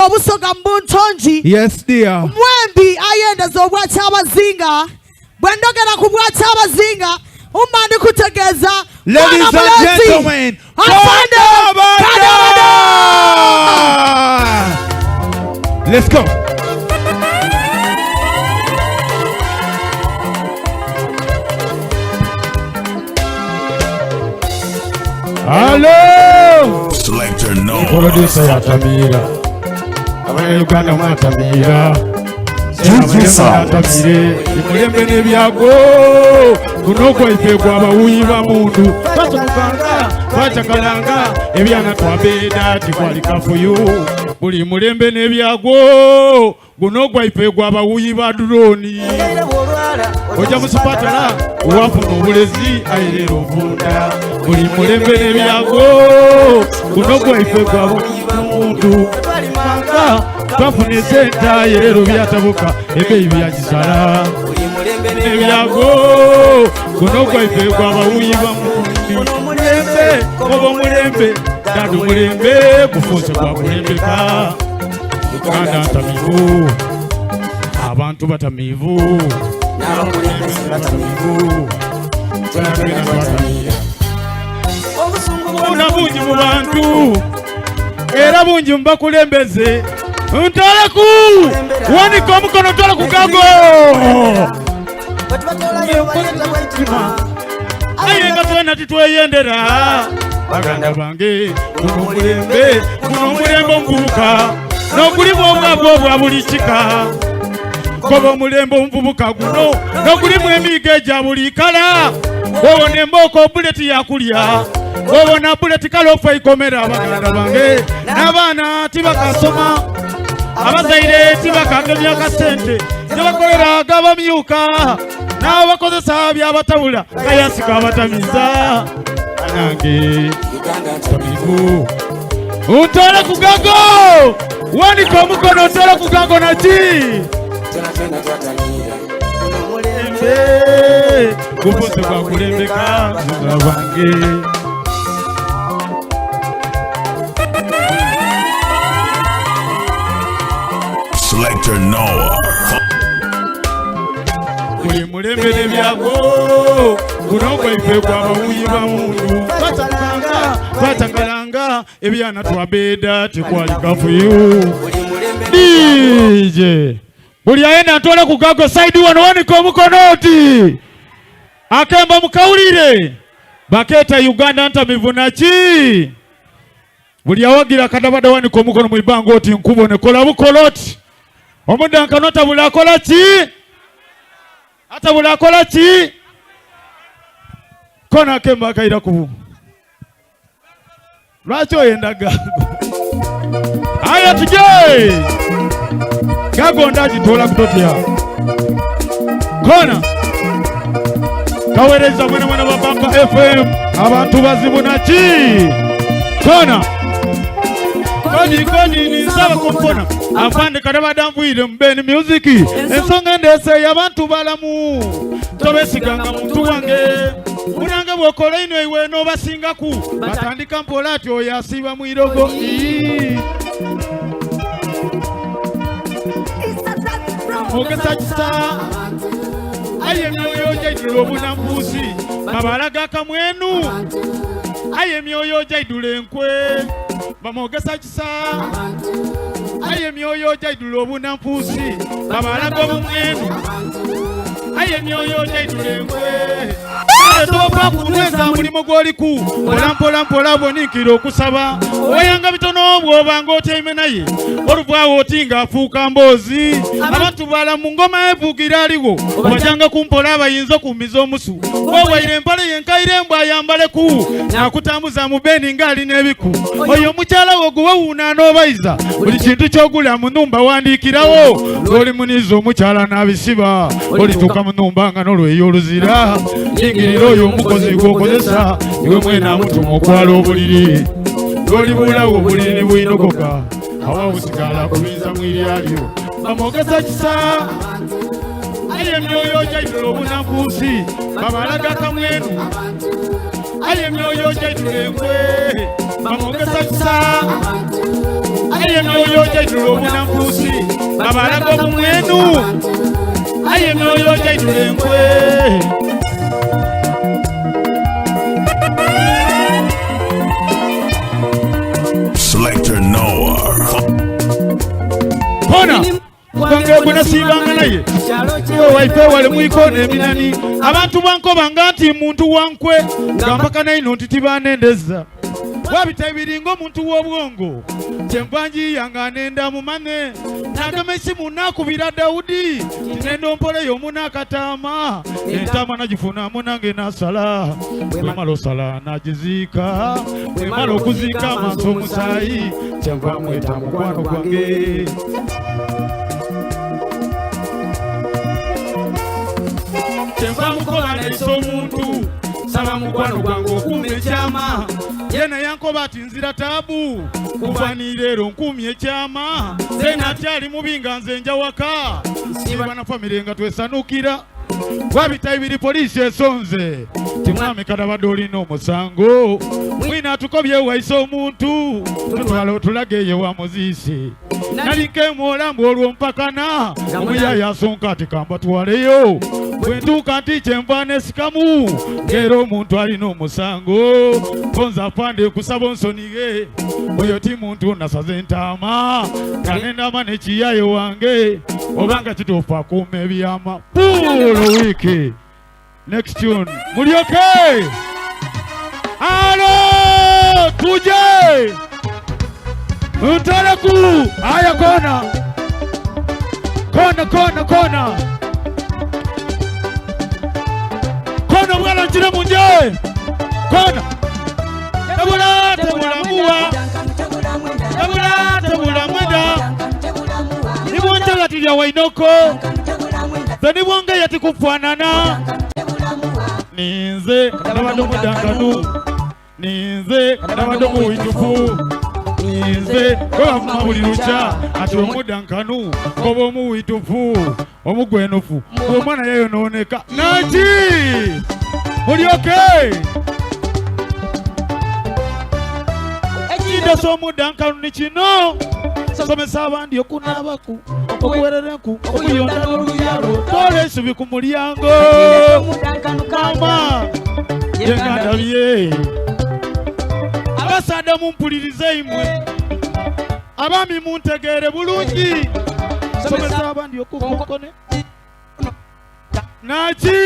Obusoga mbuntonji. Yes dear. Mwembi ayenda zobwacha abazinga. Bwendogera kubwacha abazinga. Umani kutegeza. Ladies and gentlemen. Let's go. Hello. Selector no. Producer yatamira. Abanyarwanda mwatamira. Yatamire. Imulembe nebyago. Kunoko ifegwa abawuyi ba mundu. Batukanga, bachakalanga. Ebyana twabeda tikwalika fuyu. Buli mulembe nebyago. Kunoko ifegwa abawuyi ba droni. Oja musipatala uwafuna obulezi ayirera ovunda. Buli mulembe nebyago kunogwa ife gwa muntu twafuna esente ayirera byatabuka ebeeyi byagisala. Nebyago kunogwa ife gwa abawuyi bamundi. Mulembe oba mulembe dadu mulembe kufuuse gwa kulembeka. Uganda ntamivu abantu batamivu. Una bungi mu bantu era bungi mbakulembeze ntalaku wanika omukono ntala ku gago aye nga twena titweyendera baganda bange guno mulembe omuvubuka n'ogulimu obwavu obwa buli kika. Koba omulembe omuvubuka guno n'ogulimu emiiga egya buli kala. Wobona embooko buleti yakulya. Wobona buleti kalofa ikomera baganda bange. N'abaana tibakasoma. Abazaire tibakagemya akasente. Tebakolera agabamyuka. N'abo bakozesa byabatabula kayasika abatamiza. Nange tamivu untole ku gago. Wanika omukono untole ku gago naki. Kufuuse kwa kulembeka mwana wange. Selector Noah. Buli mulembe nebyago kunogwa ife gwa abawuyi ba mundu. Bachakalanga ebyana twabeda tekwalika fuyu. DJ buli ayenda ntole ku gago side wano wanika omukonoti. Akemba mukawulire baketa Uganda ntamivu naki. Buli awagira kadabada wanika omukono mu ibanga oti nkubone kola bukoloti. Omudankano tabula akola ki? Atabula akola ki? Kona akemba akaira kubu. Lwaki oyenda gago? Aya tuje! Gago ndagitola kutotya. Kona kawereza mwana wa Bamba FM abantu bazibu naki. Kona Koni nisaba kumpona afande kadabada mvuire mbeni music ensonga ndese y'abantu balamu tobesiganga muntu wange munanga bwokola ino iwe no basingaku batandika mpola ati oyo asiba mu irogo. Ogesa kisa aye myoyo jaidula obunambusi babalaga kamwenu aye myoyo jaidula enkwe bamogesa kisa aye myoyo jaidula obunampusi babalaga obumwenu aye myoyo jaidula enkwe toba kunweza mulimo gwoliku olampola bonikira okusaba oyanga bitono bwobanga otyaime naye oluvaawo oti ng'afuuka mboozi. Abantu bala mu ngoma evugira aliwo obajanga kumpola abayinza okumbiza omusu wewaire empale yenkaire mbw ayambaleku nakutambuza mu beni ng'alina ebiku. Oyo omukyala wo guwewuuna n'obayiza buli kintu ky'ogula mu nnumba wandiikirawo. Lw'oli muniiza omukyala n'abisiba olituuka mu nnumba nga n'olweyo oluzira. Yingirira oyo omukozi gw'okozesa iwe mwena amutuma okwala obuliri. Lw'olibulawo obuliri bwinogoka awa busigala kubinza mw'iryalyo. Bamogesa kisa aye myoyo jaidula obunambusi babalaga kamwenu aye myoyo jaidula enkwe. Bamogesa kisa aye myoyo jaidula omunambuusi babalaga omumwenu aye myoyo jaidula enkwe Selector Noah. Kona Kwange guna sibanga naye waife wale mwikona eminani abantu bankoba ngati muntu wankwe ngambaka naye ntitibanendeza wabita ebiringa omuntu w'obwongo kyenvanji yanga nenda mumane nagamesi munakubira Daudi tinendo mpoleyo munakataama entama nagifunamu nange nasala bwemala osala nagiziika bwemala okuziika amansi omusaayi kyenva mweta mukwano gwange kyenva mukola naisa omuntu saba mukwano gwange okuuma ekyama yena yankoba ati nzira taabu kuva nileero nkuumye ekyama ze nakyali mubi nga nze nja waka siba na famire nga twesanukira wabita ibiri poliisi esonze timwami kadabadde olina omusango mwina atukobye waisa omuntu tutwala otulage eyo wa muziisi nalikemu olambu olwo mpakana omuyaya asonka ati kamba tuwaleyo bwentuuka nti kyenva nesikamu ng'era omuntu alina omusango konza apande kusaba onsonige oyo ti muntu nasaze ntaama kanendama nekiyayo wange obanga kituufu akuuma ebyama puulo wiiki next tune mulyoke alo tuje ntaleku aya kona bwana njire munje kona tabula mwenda nibonje lati ya wainoko nibonge yati kufanana ninze kadabado mudanganu ninze kadabado muwitufu ninze kola mabuli lucha ati omudankanu kobo muwitufu omugwenufu omwana yeyo nooneka naki mulyoke ekinde somudankanu ni kino somesa abandi okunabaku okuwerereku okuyonda n'oluyalo tole esubi ku mulyango mama yengandabye abasada mumpulirize imwe abami muntegeere bulungi somesa abandi okukone naki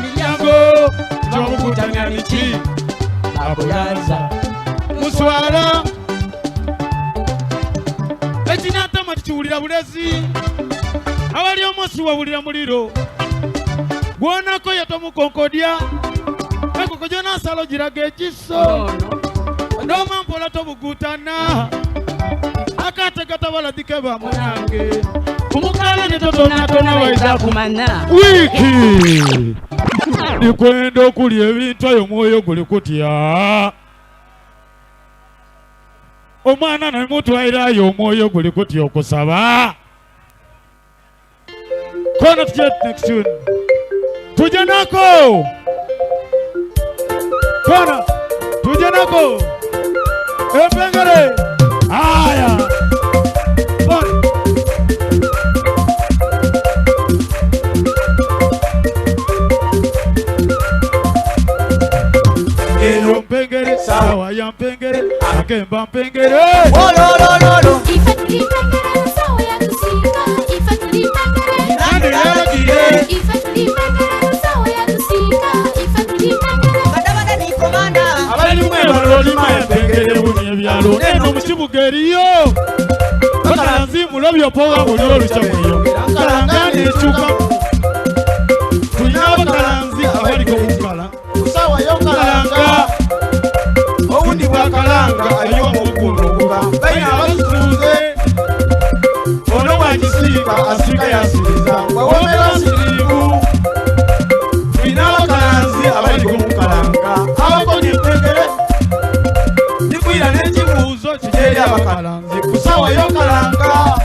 milyango kyobukutanya niki abulaza muswala ekinatama tikiwulira bulezi abali omosi wawulira muliro gwonako yatomukonkodya ekokojo nasalo giraga ekiso nomampola tobugutana akategatabaladike bamunange kumukala netotonatona waiza kumana wiki nikwenda okulya ebintu ayo mwoyo guli kutya omwana namutwalirayo omwoyo guli kutya okusaba kono tujet next tune tujanako kono tujanako empengere aya mpengere sawa ya mpengere akemba mpengere wololololo ifatulipengere sawa ya kusika ifatulipengere nani yagire ifatulipengere sawa ya kusika ifatulipengere badabada ni komanda abali mwe balolima empengere bunye byalo neno mukibuga eriyo bakalanzi mulobyo poga buli olukyamwiyo kalangani ekyuka tulina abakalanzi abaliko mukala sawa yokalanga owundi bwakalanga ay'omukulu okuba bayina abasuuze ono bwagisiika asiika yasiriza wawomera siriibu tulina abakalanzi abaliko mukalanga abakoni empengere nikwira n'ekibuuzo kigeri abakalanzi ku sawa yokalanga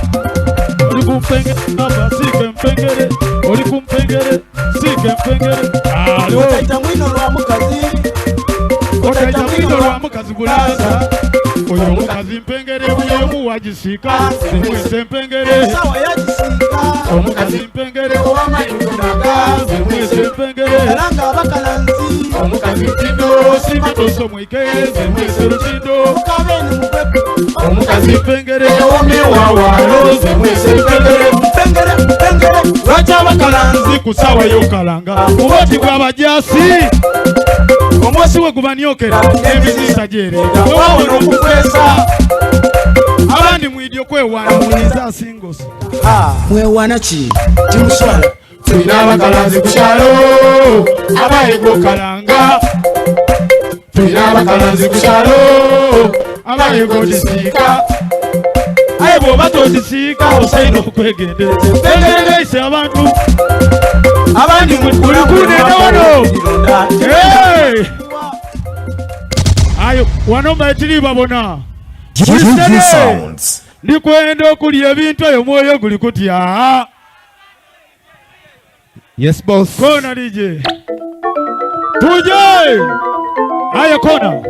oli ku mpengere aba siika empengere oli ku mpengere siika empengere otaita mwino lwa mukazi otaita mwino lwa mukazi bulaza oyo omukazi mpengere buyemu wagisika zemwese mpengere sawa yagisika omukazi mpengere owamayigonaga zemwese mpengere alanga bakalanzi omukazi mtindo simatoso mwike zemwese lutindo mukabeni mukwepe omukazi mpengere owamewawalo zemwese mpengere mpengere lwaki abakalanzi kusawa yokalanga muboti bw'abajasi omwosi we gubanyokera emizisa gyereega wewawona okukwesa abandi mwidyo kwewaana muliza asingosi mwewana ki timuswala tulina abakalanzi ku kyalo abayigo kalanga tulina abakalanzi ku kyalo abayigo gisiika aye bw'oba togisiika osaina okwegendereza engerereise abantu abandi mulikunenda wano ayo wano mbaetiri babona ndikwenda okulya ebintu eyo mwoyo guli kutya. Yes, boss. Kona DJ. Tuje! Aya kona.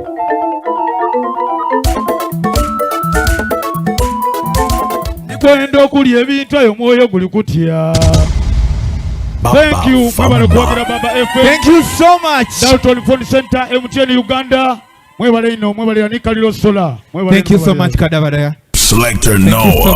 Ndikwenda okulya ebintu eyo mwoyo guli kutya. Thank you, mwebale kuwagira Baba FM. Thank you so much. Dalton Phone Center, MTN Uganda. Mwebale ino, mwebale ya Nikalilo Sola. Thank you so much, Kadavadaya. Selector Noah.